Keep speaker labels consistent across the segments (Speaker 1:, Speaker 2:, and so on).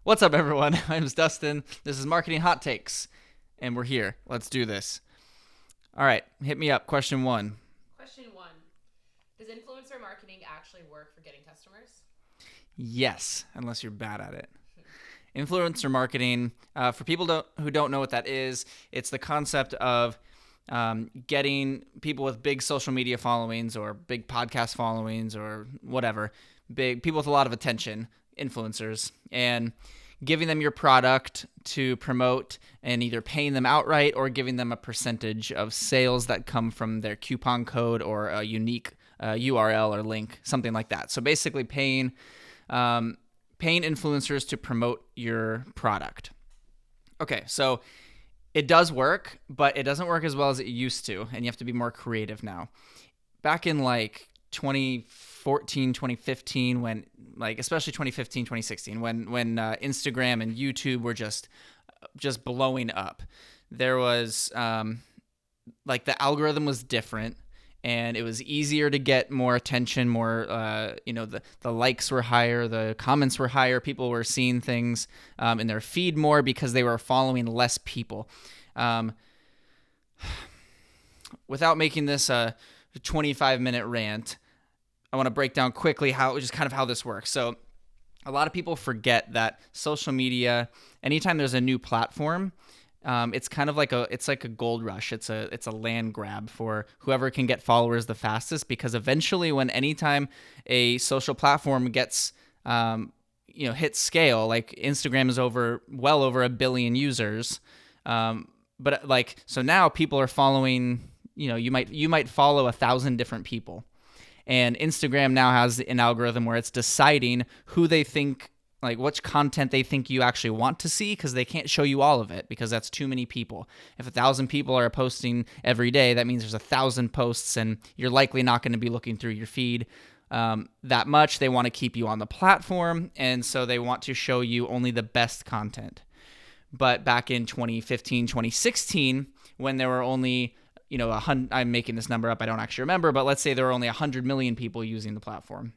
Speaker 1: What's up, everyone? My name is Dustin. This is Marketing Hot Takes, and we're here. Let's do this. All right, hit me up. Question one.
Speaker 2: Question one. Does influencer marketing actually work for getting customers?
Speaker 1: Yes, unless you're bad at it. Influencer marketing, for people who don't know what that is, it's the concept of getting people with big social media followings or big podcast followings or whatever, big people with a lot of attention, influencers, and giving them your product to promote and either paying them outright or giving them a percentage of sales that come from their coupon code or a unique URL or link, something like that. So basically paying influencers to promote your product. Okay, so it does work, but it doesn't work as well as it used to, and you have to be more creative now. Back in like 2014, 2015, when especially 2015, 2016, when Instagram and YouTube were just blowing up, there was the algorithm was different. And it was easier to get more attention, more, the likes were higher, the comments were higher, people were seeing things in their feed more because they were following less people. Without making this a 25-minute rant, I want to break down quickly how this works. So a lot of people forget that social media, anytime there's a new platform, it's kind of like a gold rush. It's a land grab for whoever can get followers the fastest, because eventually anytime a social platform gets hits scale, like Instagram is well over 1 billion users, so now people are following, you might follow 1,000 different people, and Instagram now has an algorithm where it's deciding who they think, which content they think you actually want to see, because they can't show you all of it because that's too many people. If 1,000 people are posting every day, that means there's 1,000 posts, and you're likely not going to be looking through your feed that much. They want to keep you on the platform, and so they want to show you only the best content. But back in 2015, 2016, when there were only, I'm making this number up, I don't actually remember, but let's say there were only 100 million people using the platform.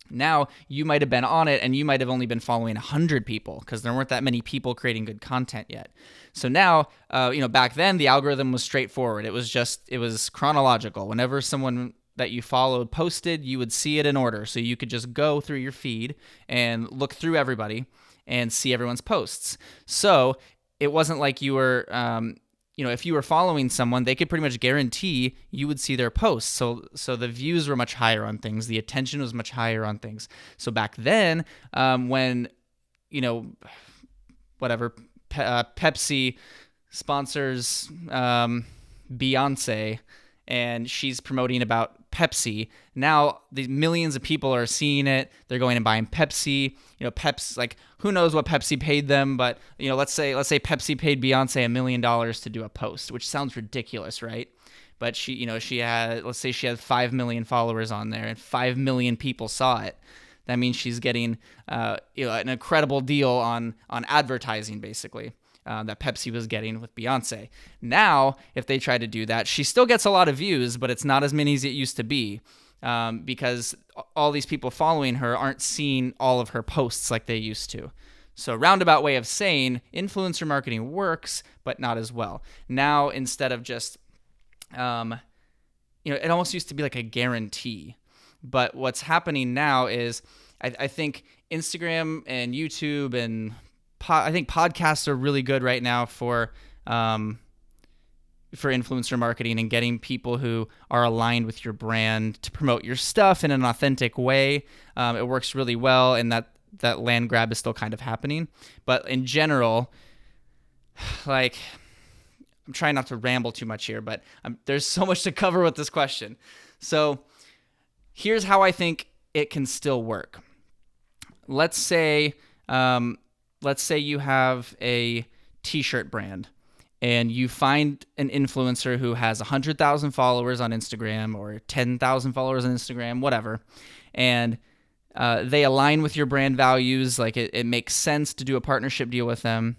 Speaker 1: Now, you might have been on it and you might have only been following 100 people because there weren't that many people creating good content yet. So now, back then the algorithm was straightforward. It was chronological. Whenever someone that you followed posted, you would see it in order. So you could just go through your feed and look through everybody and see everyone's posts. So it wasn't like you were, if you were following someone, they could pretty much guarantee you would see their posts. So the views were much higher on things. The attention was much higher on things. So back then, when, Pepsi sponsors Beyonce, and she's promoting about Pepsi, now these millions of people are seeing it. They're going and buying Pepsi. Pepsi, who knows what Pepsi paid them, but let's say Pepsi paid Beyonce $1 million to do a post, which sounds ridiculous, right? But she had 5 million followers on there, and 5 million people saw it. That means she's getting an incredible deal on advertising, basically. That Pepsi was getting with Beyonce. Now, if they try to do that, she still gets a lot of views, but it's not as many as it used to be, because all these people following her aren't seeing all of her posts like they used to. So roundabout way of saying influencer marketing works, but not as well. Now, instead of just, it almost used to be like a guarantee. But what's happening now is I think Instagram and YouTube and I think podcasts are really good right now for influencer marketing and getting people who are aligned with your brand to promote your stuff in an authentic way. It works really well, and that land grab is still kind of happening. But in general, I'm trying not to ramble too much here, but there's so much to cover with this question. So here's how I think it can still work. Let's say you have a t-shirt brand and you find an influencer who has 100,000 followers on Instagram or 10,000 followers on Instagram, whatever, and they align with your brand values. It makes sense to do a partnership deal with them.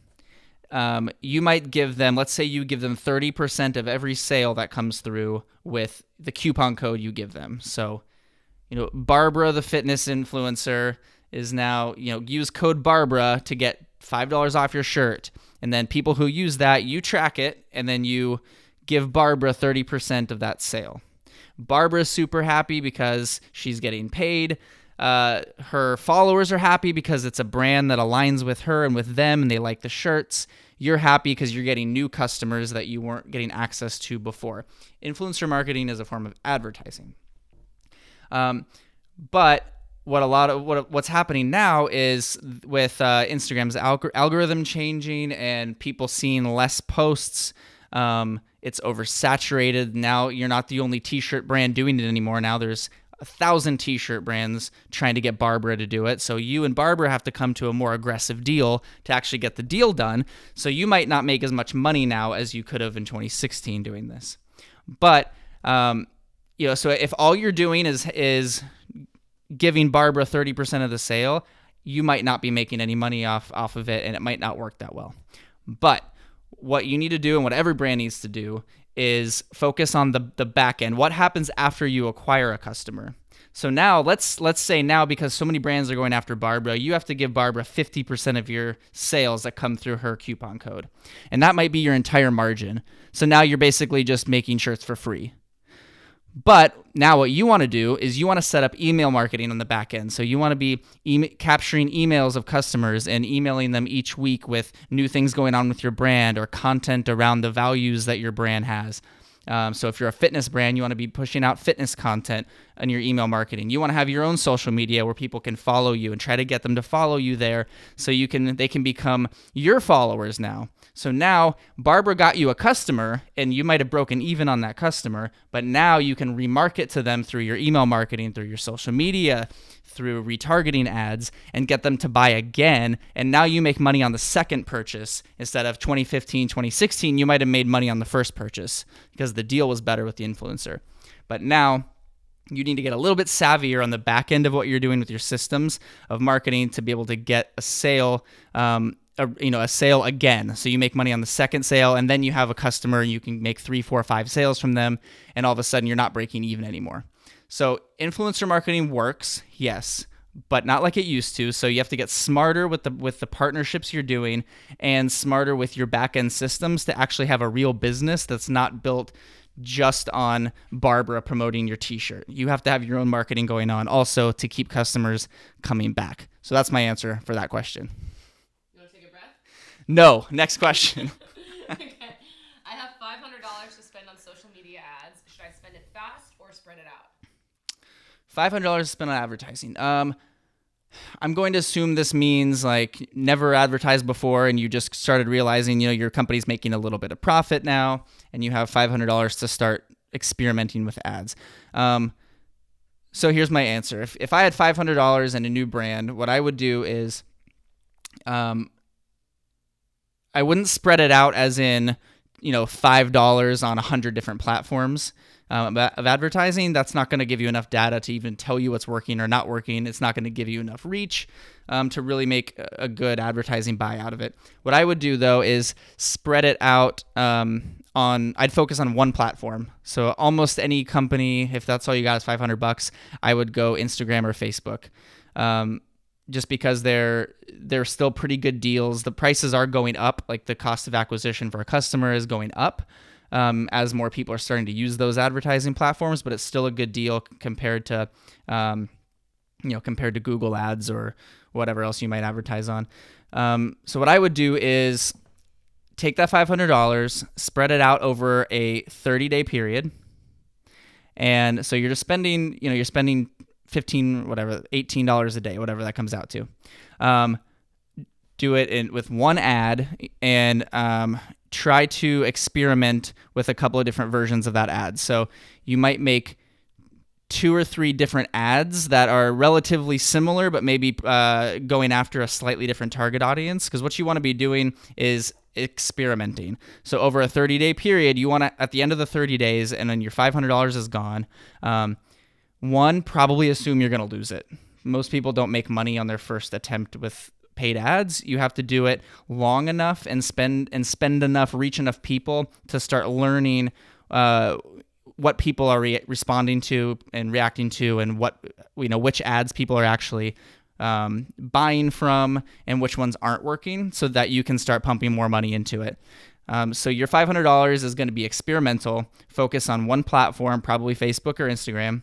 Speaker 1: You might give them, let's say you give them 30% of every sale that comes through with the coupon code you give them. So, Barbara, the fitness influencer, is now, use code Barbara to get $5 off your shirt. And then people who use that, you track it, and then you give Barbara 30% of that sale. Barbara's super happy because she's getting paid. Her followers are happy because it's a brand that aligns with her and with them, and they like the shirts. You're happy because you're getting new customers that you weren't getting access to before. Influencer marketing is a form of advertising. But what's happening now is with Instagram's algorithm changing and people seeing less posts. It's oversaturated. Now you're not the only t-shirt brand doing it anymore. Now there's 1,000 t-shirt brands trying to get Barbara to do it. So you and Barbara have to come to a more aggressive deal to actually get the deal done. So you might not make as much money now as you could have in 2016 doing this. But, so if all you're doing is giving Barbara 30% of the sale, you might not be making any money off of it, and it might not work that well. But what you need to do, and what every brand needs to do, is focus on the back end. What happens after you acquire a customer? So now let's say now, because so many brands are going after Barbara, you have to give Barbara 50% of your sales that come through her coupon code. And that might be your entire margin. So now you're basically just making shirts for free. But now what you want to do is you want to set up email marketing on the back end. So you want to be capturing emails of customers and emailing them each week with new things going on with your brand or content around the values that your brand has. So if you're a fitness brand, you want to be pushing out fitness content in your email marketing. You want to have your own social media where people can follow you and try to get them to follow you there so they can become your followers now. So now Barbara got you a customer and you might have broken even on that customer, but now you can remarket to them through your email marketing, through your social media, through retargeting ads, and get them to buy again. And now you make money on the second purchase. Instead of 2015, 2016, you might have made money on the first purchase because the deal was better with the influencer. But now you need to get a little bit savvier on the back end of what you're doing with your systems of marketing to be able to get a sale, a sale again. So you make money on the second sale, and then you have a customer and you can make 3, 4, 5 sales from them, and all of a sudden you're not breaking even anymore. So influencer marketing works, yes, but not like it used to. So you have to get smarter with the partnerships you're doing and smarter with your back-end systems to actually have a real business that's not built just on Barbara promoting your t-shirt. You have to have your own marketing going on also to keep customers coming back. So that's my answer for that question.
Speaker 2: You want to take a breath?
Speaker 1: No. Next question.
Speaker 2: Okay. I have $500 to spend on social media ads. Should I spend it fast or spread it out?
Speaker 1: $500 to spend on advertising. I'm going to assume this means like never advertised before and you just started realizing, your company's making a little bit of profit now and you have $500 to start experimenting with ads. So here's my answer. If I had $500 and a new brand, what I would do is I wouldn't spread it out as in, $5 on 100 different platforms of advertising. That's not going to give you enough data to even tell you what's working or not working. It's not going to give you enough reach to really make a good advertising buy out of it. What I would do, though, is spread it out I'd focus on one platform. So almost any company, if that's all you got is $500, I would go Instagram or Facebook. Just because they're still pretty good deals. The prices are going up, like the cost of acquisition for a customer is going up as more people are starting to use those advertising platforms, but it's still a good deal compared to Google ads or whatever else you might advertise on. So what I would do is take that $500, spread it out over a 30-day period. And so you're just spending, you're spending $18 a day, whatever that comes out to. Do it with one ad and try to experiment with a couple of different versions of that ad. So you might make 2 or 3 different ads that are relatively similar, but maybe going after a slightly different target audience. Because what you want to be doing is experimenting. So over a 30-day period, you want to, at the end of the 30 days, and then your $500 is gone, probably assume you're going to lose it. Most people don't make money on their first attempt with paid ads. You have to do it long enough and spend enough, reach enough people to start learning what people are responding to and reacting to, and what which ads people are actually buying from and which ones aren't working so that you can start pumping more money into it. So your $500 is going to be experimental, focus on one platform, probably Facebook or Instagram,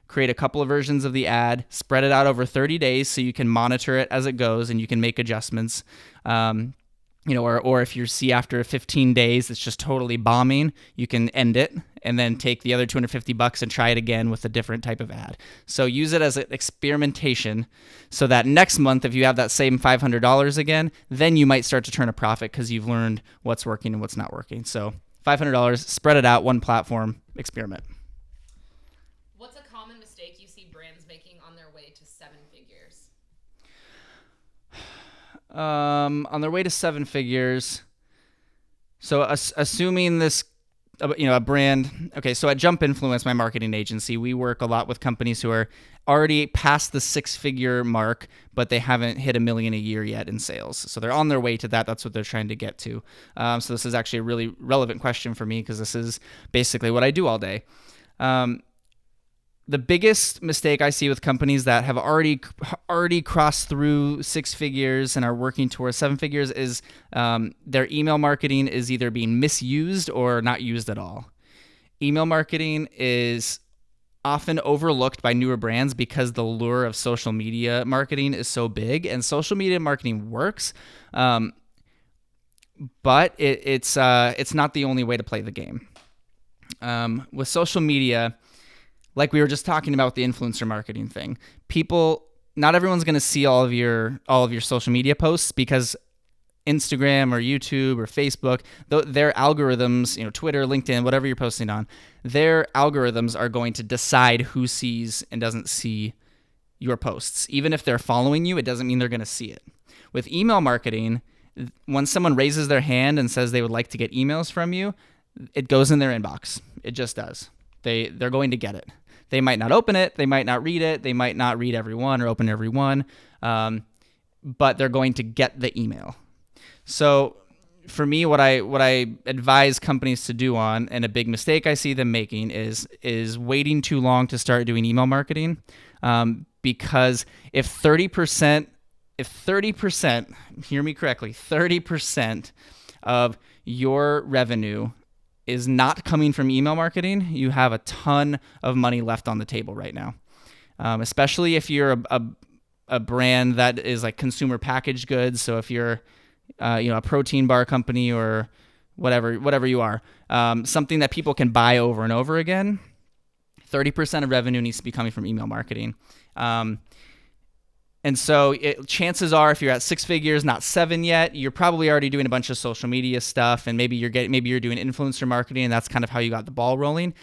Speaker 1: create a couple of versions of the ad, spread it out over 30 days so you can monitor it as it goes and you can make adjustments. Or if you see after 15 days it's just totally bombing, you can end it and then take the other $250 and try it again with a different type of ad. So use it as an experimentation so that next month, if you have that same $500 again, then you might start to turn a profit because you've learned what's working and what's not working. So $500, spread it out, one platform, experiment.
Speaker 2: What's a common mistake you see brands making on their way to 7 figures?
Speaker 1: On their way to 7 figures. So assuming this, a brand. Okay, so at Jump Influence, my marketing agency, we work a lot with companies who are already past the 6-figure mark, but they haven't hit $1 million a year yet in sales. So they're on their way to that. That's what they're trying to get to. So this is actually a really relevant question for me because this is basically what I do all day. The biggest mistake I see with companies that have already crossed through 6 figures and are working towards 7 figures is their email marketing is either being misused or not used at all. Email marketing is often overlooked by newer brands because the lure of social media marketing is so big, and social media marketing works, but it's not the only way to play the game. With social media, like we were just talking about with the influencer marketing thing, not everyone's going to see all of your social media posts because Instagram or YouTube or Facebook, their algorithms, Twitter, LinkedIn, whatever you're posting on, their algorithms are going to decide who sees and doesn't see your posts. Even if they're following you, it doesn't mean they're going to see it. With email marketing, when someone raises their hand and says they would like to get emails from you, it goes in their inbox. It just does. They're going to get it. They might not open it. They might not read it. They might not read every one or open every one, but they're going to get the email. So for me, what I advise companies to do on, and a big mistake I see them making is waiting too long to start doing email marketing, because if 30%, hear me correctly, 30% of your revenue is not coming from email marketing, you have a ton of money left on the table right now. Especially if you're a brand that is like consumer packaged goods. So if you're a protein bar company or whatever you are, something that people can buy over and over again, 30% of revenue needs to be coming from email marketing. And so chances are, if you're at 6 figures, not 7 yet, you're probably already doing a bunch of social media stuff, and maybe you're doing influencer marketing, and that's kind of how you got the ball rolling.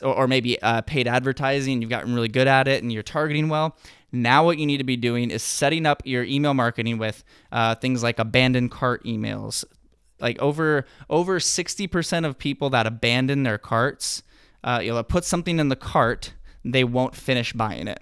Speaker 1: Or maybe paid advertising. You've gotten really good at it, and you're targeting well. Now what you need to be doing is setting up your email marketing with things like abandoned cart emails. Like over 60% of people that abandon their carts, put something in the cart, they won't finish buying it.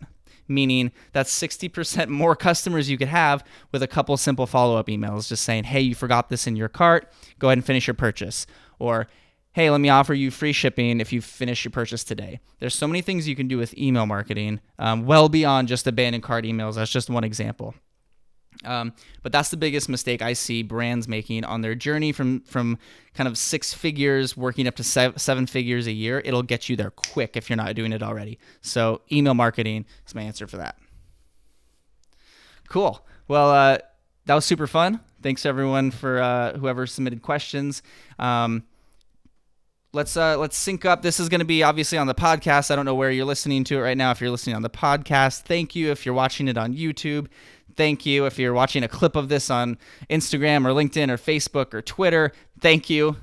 Speaker 1: Meaning that's 60% more customers you could have with a couple simple follow-up emails just saying, hey, you forgot this in your cart, go ahead and finish your purchase. Or, hey, let me offer you free shipping if you finish your purchase today. There's so many things you can do with email marketing, well beyond just abandoned cart emails. That's just one example. But that's the biggest mistake I see brands making on their journey from kind of 6 figures working up to 7 figures a year. It'll get you there quick if you're not doing it already. So email marketing is my answer for that. Cool. Well, that was super fun. Thanks everyone for whoever submitted questions. Let's sync up. This is going to be obviously on the podcast. I don't know where you're listening to it right now. If you're listening on the podcast, thank you. If you're watching it on YouTube, thank you. If you're watching a clip of this on Instagram or LinkedIn or Facebook or Twitter, thank you.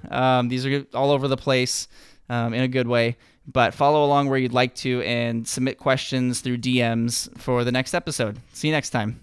Speaker 1: These are all over the place in a good way. But follow along where you'd like to and submit questions through DMs for the next episode. See you next time.